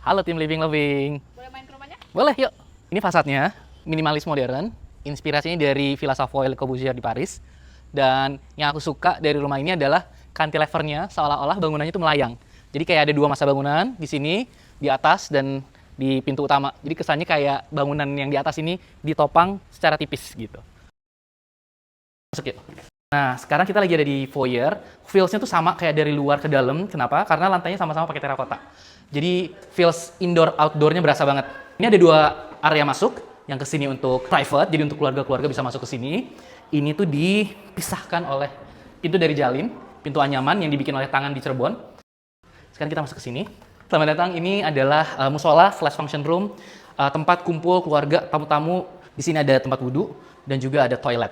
Halo tim Living Loving. Boleh main ke rumahnya? Boleh, yuk. Ini fasadnya, minimalis modern. Inspirasinya dari Villa Savoy Le Corbusier di Paris. Dan yang aku suka dari rumah ini adalah cantilevernya, seolah-olah bangunannya itu melayang. Jadi kayak ada dua masa bangunan di sini, di atas dan di pintu utama. Jadi kesannya kayak bangunan yang di atas ini ditopang secara tipis gitu. Masuk yuk. Nah, sekarang kita lagi ada di foyer. Feels-nya tuh sama kayak dari luar ke dalam. Kenapa? Karena lantainya sama-sama pakai terakota. Jadi feels indoor-outdoor-nya berasa banget. Ini ada dua area masuk. Yang ke sini untuk private, jadi untuk keluarga-keluarga bisa masuk ke sini. Ini tuh dipisahkan oleh pintu dari jalin, pintu anyaman yang dibikin oleh tangan di Cirebon. Sekarang kita masuk ke sini. Selamat datang, ini adalah musola slash function room, tempat kumpul keluarga, tamu-tamu. Di sini ada tempat wudhu dan juga ada toilet.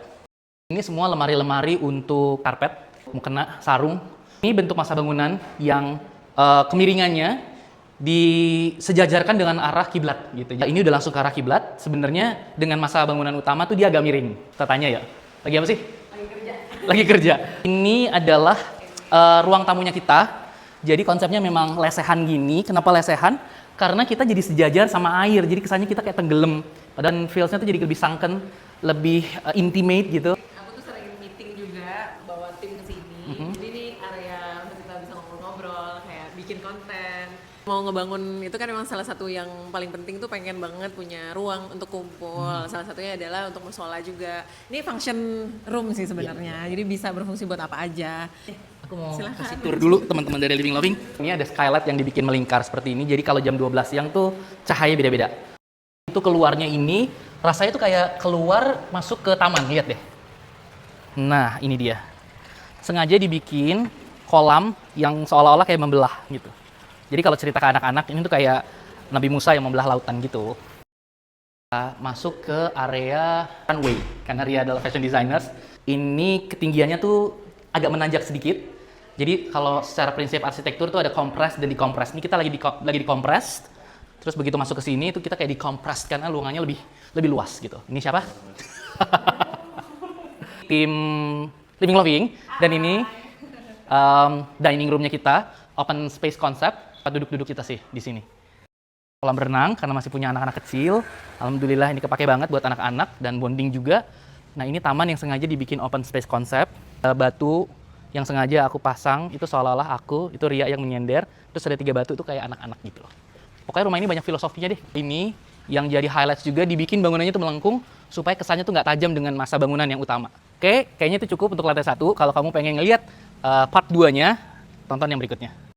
Ini semua lemari-lemari untuk karpet, mukena, sarung. Ini bentuk masa bangunan yang kemiringannya disejajarkan dengan arah kiblat gitu. Ini udah langsung ke arah kiblat. Sebenarnya dengan masa bangunan utama tuh dia agak miring. Kita tanya ya. Lagi apa sih? Lagi kerja. Lagi kerja. Ini adalah ruang tamunya kita. Jadi konsepnya memang lesehan gini. Kenapa lesehan? Karena kita jadi sejajar sama air. Jadi kesannya kita kayak tenggelam. Dan feels-nya tuh jadi lebih sunken, lebih intimate gitu. Aku tuh sering meeting juga, bawa tim ke sini. Jadi ini area untuk kita bisa ngobrol-ngobrol, kayak bikin konten. Mau ngebangun itu kan memang salah satu yang paling penting tuh pengen banget punya ruang untuk kumpul. Salah satunya adalah untuk musola juga. Ini function room sih sebenarnya. Jadi bisa berfungsi buat apa aja. Aku mau Silahkan. kasih tour dulu teman-teman dari Living Loving. Ini ada skylight yang dibikin melingkar seperti ini. Jadi kalau jam 12 siang tuh cahaya beda-beda. Itu keluarnya ini rasanya tuh kayak keluar masuk ke taman, lihat deh. Nah, ini dia. Sengaja dibikin kolam yang seolah-olah kayak membelah gitu. Jadi kalau cerita ke anak-anak ini tuh kayak Nabi Musa yang membelah lautan gitu. Kita masuk ke area runway. Karena Ria adalah fashion designers. Ini ketinggiannya tuh agak menanjak sedikit. Jadi kalau secara prinsip arsitektur tuh ada compress dan decompress. Ini kita lagi di compress. Terus begitu masuk ke sini itu kita kayak dikompres karena ruangannya lebih luas gitu. Ini siapa? Tim Living Loving. Dan ini dining roomnya kita, open space concept. Tempat duduk-duduk kita sih di sini. Kolam renang karena masih punya anak-anak kecil. Alhamdulillah ini kepake banget buat anak-anak dan bonding juga. Nah ini taman yang sengaja dibikin open space concept. Batu yang sengaja aku pasang itu seolah-olah aku, itu Ria yang menyender. Terus ada 3 batu itu kayak anak-anak gitu loh. Pokoknya rumah ini banyak filosofinya deh. Ini yang jadi highlights juga dibikin bangunannya itu melengkung supaya kesannya tuh nggak tajam dengan masa bangunan yang utama. Oke, kayaknya itu cukup untuk lantai 1. Kalau kamu pengen ngeliat part 2-nya, tonton yang berikutnya.